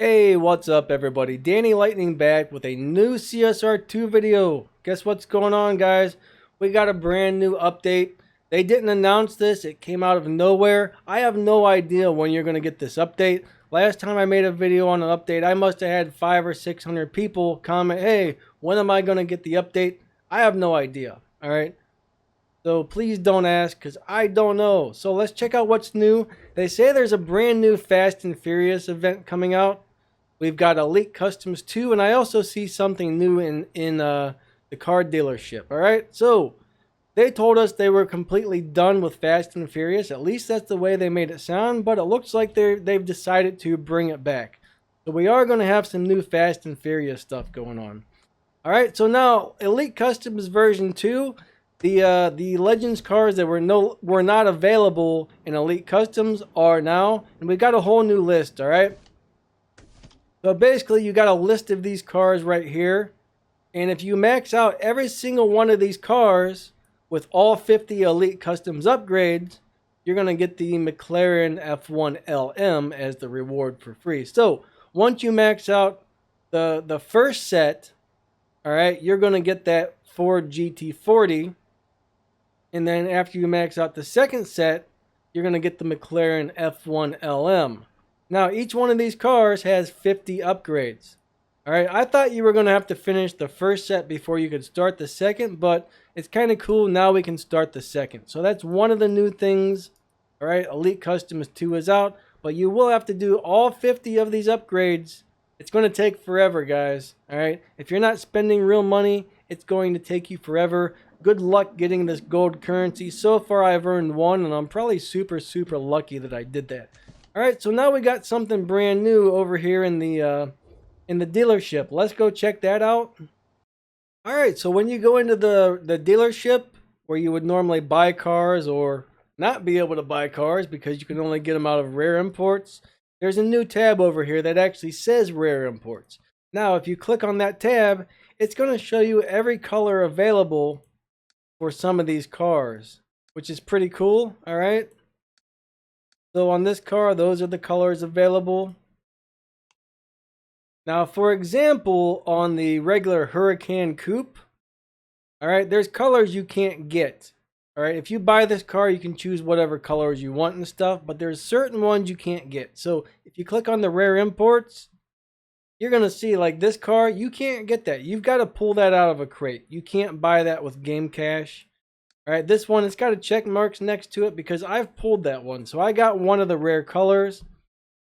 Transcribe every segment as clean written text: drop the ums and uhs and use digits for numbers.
Hey, what's up everybody? Danny Lightning back with a new CSR2 video. Guess what's going on, guys? We got a brand new update. They didn't announce this. It came out of nowhere. I have no idea when you're going to get this update. Last time I made a video on an update, I must have had 500 or 600 people comment, "Hey, when am I going to get the update?" I have no idea. All right? So please don't ask because I don't know. So let's check out what's new. They say there's a brand new Fast and Furious event coming out. We've got Elite Customs 2, and I also see something new in the car dealership. All right, so they told us they were completely done with Fast and Furious. At least that's the way they made it sound. But it looks like they've decided to bring it back. So we are going to have some new Fast and Furious stuff going on. All right, so now Elite Customs version 2. The Legends cars that were not available in Elite Customs are now, and we got a whole new list. All right. So basically, you got a list of these cars right here. And if you max out every single one of these cars with all 50 Elite Customs upgrades, you're going to get the McLaren F1 LM as the reward for free. So once you max out the first set, all right, you're going to get that Ford GT40. And then after you max out the second set, you're going to get the McLaren F1 LM. Now, each one of these cars has 50 upgrades. All right, I thought you were going to have to finish the first set before you could start the second, but it's kind of cool. Now we can start the second. So that's one of the new things. All right, Elite Customs 2 is out, but you will have to do all 50 of these upgrades. It's going to take forever, guys. All right, if you're not spending real money, it's going to take you forever. Good luck getting this gold currency. So far, I've earned one, and I'm probably super lucky that I did that. All right, so now we got something brand new over here in the dealership. Let's go check that out. All right, so when you go into the dealership where you would normally buy cars or not be able to buy cars because you can only get them out of rare imports, there's a new tab over here that actually says rare imports. Now, if you click on that tab, it's going to show you every color available for some of these cars, which is pretty cool. All right. So on this car, those are the colors available. Now, for example, on the regular Hurricane Coupe, all right, there's colors you can't get. All right, if you buy this car, you can choose whatever colors you want and stuff, but there's certain ones you can't get. So if you click on the rare imports, you're going to see like this car, you can't get that. You've got to pull that out of a crate. You can't buy that with game cash. All right, this one, it's got a check marks next to it because I've pulled that one. So I got one of the rare colors.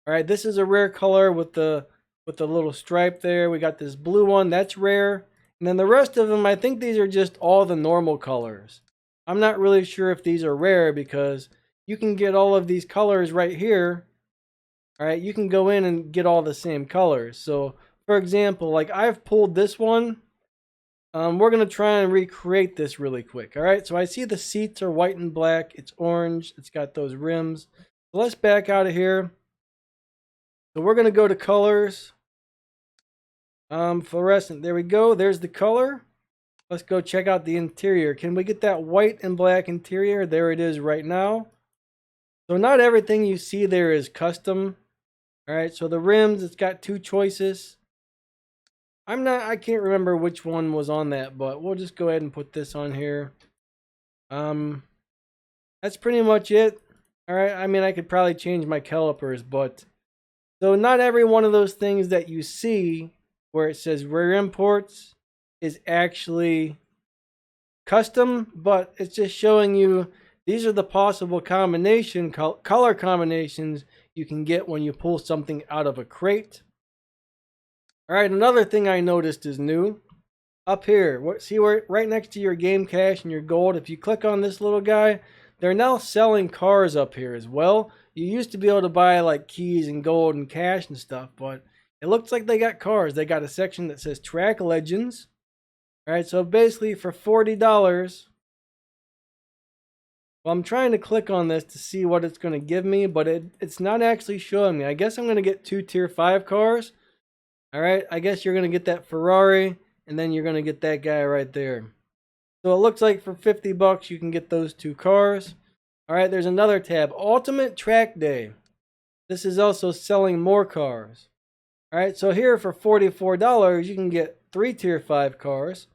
All right, this is a rare color with the little stripe there. We got this blue one, that's rare. And then the rest of them, I think these are just all the normal colors. I'm not really sure if these are rare because you can get all of these colors right here. All right, you can go in and get all the same colors. So, for example, like I've pulled this one. We're going to try and recreate this really quick. All right, so I see the seats are white and black. It's orange. It's got those rims. So let's back out of here. So we're going to go to colors. Fluorescent. There we go. There's the color. Let's go check out the interior. Can we get that white and black interior? There it is right now. So not everything you see there is custom. All right, so the rims, it's got two choices. I can't remember which one was on that, but we'll just go ahead and put this on here. That's pretty much it. All right, I mean, I could probably change my calipers, but so not every one of those things that you see where it says rare imports is actually custom, but it's just showing you these are the possible color combinations you can get when you pull something out of a crate. All right, another thing I noticed is new. Up here, see where right next to your game cash and your gold, if you click on this little guy, they're now selling cars up here as well. You used to be able to buy like keys and gold and cash and stuff, but it looks like they got cars. They got a section that says Track Legends. All right, so basically for $40, well, I'm trying to click on this to see what it's going to give me, but it's not actually showing me. I guess I'm going to get two Tier 5 cars. All right, I guess you're going to get that Ferrari, and then you're going to get that guy right there. So it looks like for $50 you can get those two cars. All right, there's another tab, Ultimate Track Day. This is also selling more cars. All right, so here for $44, you can get 3 Tier 5 cars.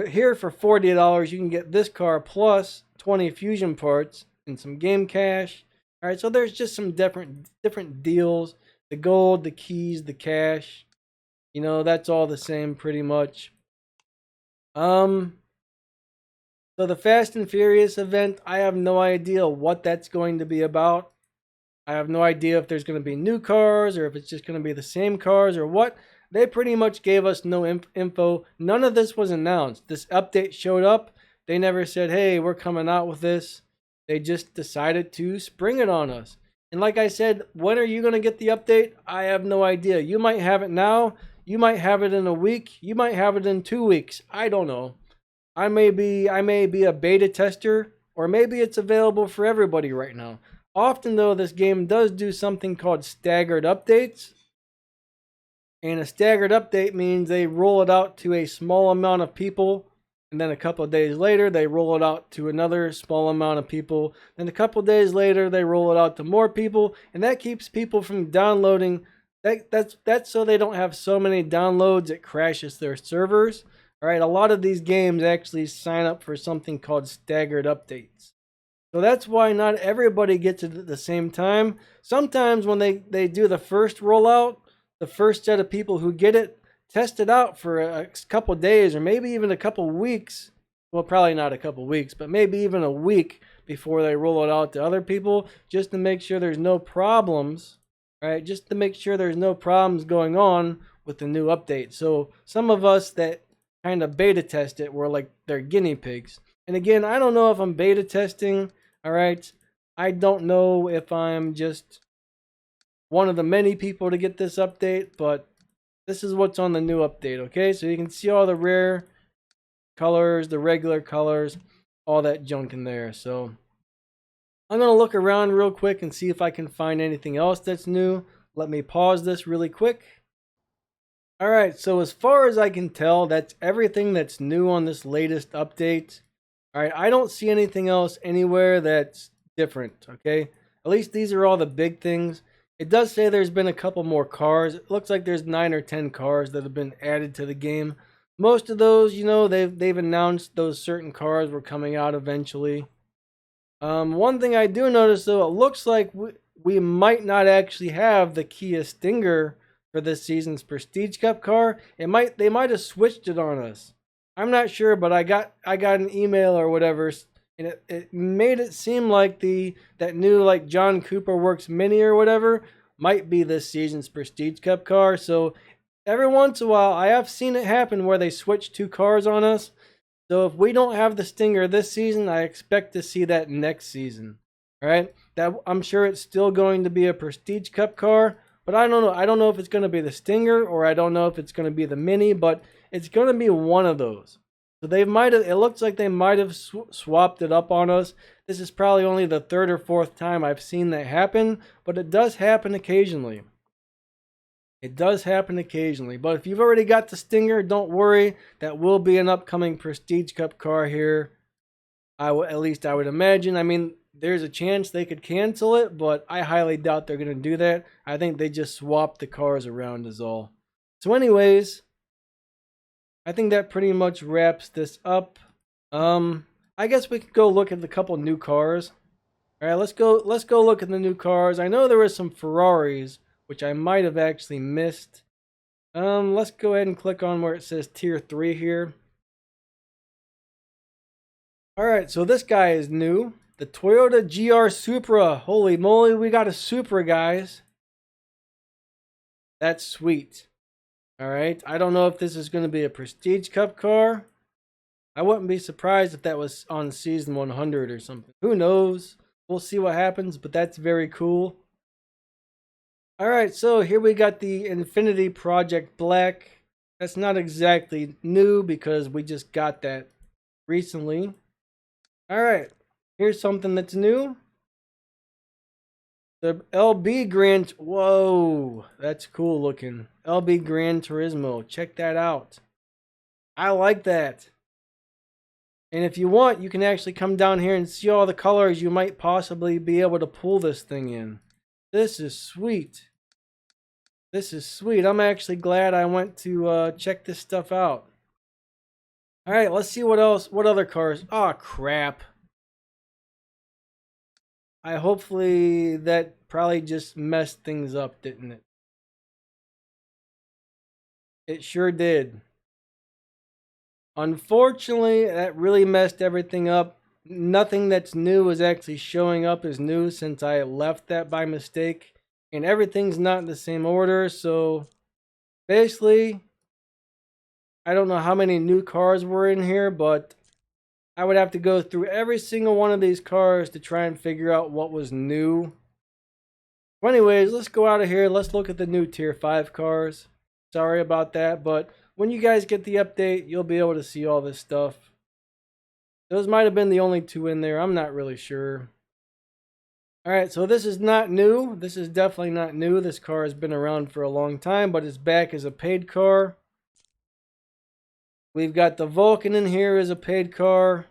Here for $40, you can get this car plus 20 fusion parts and some game cash. All right, so there's just some different deals. The gold, the keys, the cash. You know, that's all the same pretty much. So the Fast and Furious event, I have no idea what that's going to be about. I have no idea if there's going to be new cars or if it's just going to be the same cars or what. They pretty much gave us no info. None of this was announced. This update showed up. They never said, hey, we're coming out with this. They just decided to spring it on us. And like I said, when are you going to get the update? I have no idea. You might have it now. You might have it in a week. You might have it in 2 weeks. I don't know. I may be a beta tester, or maybe it's available for everybody right now. Often though, this game does do something called staggered updates. And a staggered update means they roll it out to a small amount of people, and then a couple of days later they roll it out to another small amount of people. Then a couple of days later they roll it out to more people, and that keeps people from downloading. That's so they don't have so many downloads it crashes their servers. All right, a lot of these games actually sign up for something called staggered updates. So that's why not everybody gets it at the same time. Sometimes when they do the first rollout, the first set of people who get it test it out for a couple days or maybe even a couple weeks. Well, probably not a couple weeks, but maybe even a week before they roll it out to other people, just to make sure there's no problems, right? Just to make sure there's no problems going on with the new update. So some of us that kind of beta test it were like they're guinea pigs. And again, I don't know if I'm beta testing, all right? I don't know if I'm just one of the many people to get this update, but this is what's on the new update, okay? So you can see all the rare colors, the regular colors, all that junk in there. So I'm going to look around real quick and see if I can find anything else that's new. Let me pause this really quick. All right, so as far as I can tell, that's everything that's new on this latest update. All right, I don't see anything else anywhere that's different, okay? At least these are all the big things. It does say there's been a couple more cars. It looks like there's 9 or 10 cars that have been added to the game. Most of those, you know, they've announced those certain cars were coming out eventually. One thing I do notice, though, it looks like we might not actually have the Kia Stinger for this season's Prestige Cup car. They might have switched it on us. I'm not sure, but I got an email or whatever, and it made it seem like that new like John Cooper Works Mini or whatever might be this season's Prestige Cup car. So every once in a while, I have seen it happen where they switch 2 cars on us. So if we don't have the Stinger this season, I expect to see that next season. All right, that I'm sure it's still going to be a Prestige Cup car. But I don't know. I don't know if it's going to be the Stinger or I don't know if it's going to be the Mini, but it's going to be one of those. So they might have. It looks like they might have swapped it up on us. This is probably only the 3rd or 4th time I've seen that happen, but it does happen occasionally. It does happen occasionally. But if you've already got the Stinger, don't worry. That will be an upcoming Prestige Cup car here. At least I would imagine. I mean, there's a chance they could cancel it, but I highly doubt they're going to do that. I think they just swapped the cars around is all. So anyways, I think that pretty much wraps this up. I guess we could go look at the couple new cars. All right, let's go look at the new cars. I know there were some Ferraris, which I might have actually missed. Let's go ahead and click on where it says Tier 3 here. All right, so this guy is new. The Toyota GR Supra. Holy moly, we got a Supra, guys. That's sweet. All right, I don't know if this is going to be a Prestige Cup car. I wouldn't be surprised if that was on Season 100 or something. Who knows? We'll see what happens, but that's very cool. All right, so here we got the Infinity Project Black. That's not exactly new because we just got that recently. All right. Here's something that's new. The LB Gran... Whoa, that's cool looking. LB Gran Turismo. Check that out. I like that. And if you want, you can actually come down here and see all the colors you might possibly be able to pull this thing in. This is sweet. This is sweet. I'm actually glad I went to check this stuff out. All right, let's see what else. What other cars? Oh, crap. Hopefully that probably just messed things up, didn't it? It sure did. Unfortunately, that really messed everything up. Nothing that's new is actually showing up as new since I left that by mistake. And everything's not in the same order, so basically, I don't know how many new cars were in here, but I would have to go through every single one of these cars to try and figure out what was new. Well, anyways, let's go out of here. Let's look at the new Tier 5 cars. Sorry about that, but when you guys get the update, you'll be able to see all this stuff. Those might have been the only two in there. I'm not really sure. Alright, so this is not new. This is definitely not new. This car has been around for a long time, but it's back as a paid car. We've got the Vulcan in here as a paid car.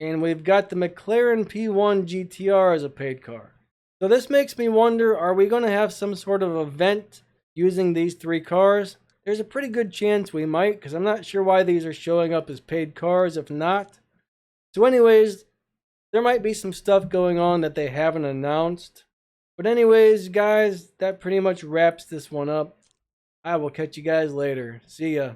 And we've got the McLaren P1 GTR as a paid car. So this makes me wonder, are we going to have some sort of event using these three cars? There's a pretty good chance we might, because I'm not sure why these are showing up as paid cars if not. So anyways, there might be some stuff going on that they haven't announced. But anyways, guys, that pretty much wraps this one up. I will catch you guys later. See ya.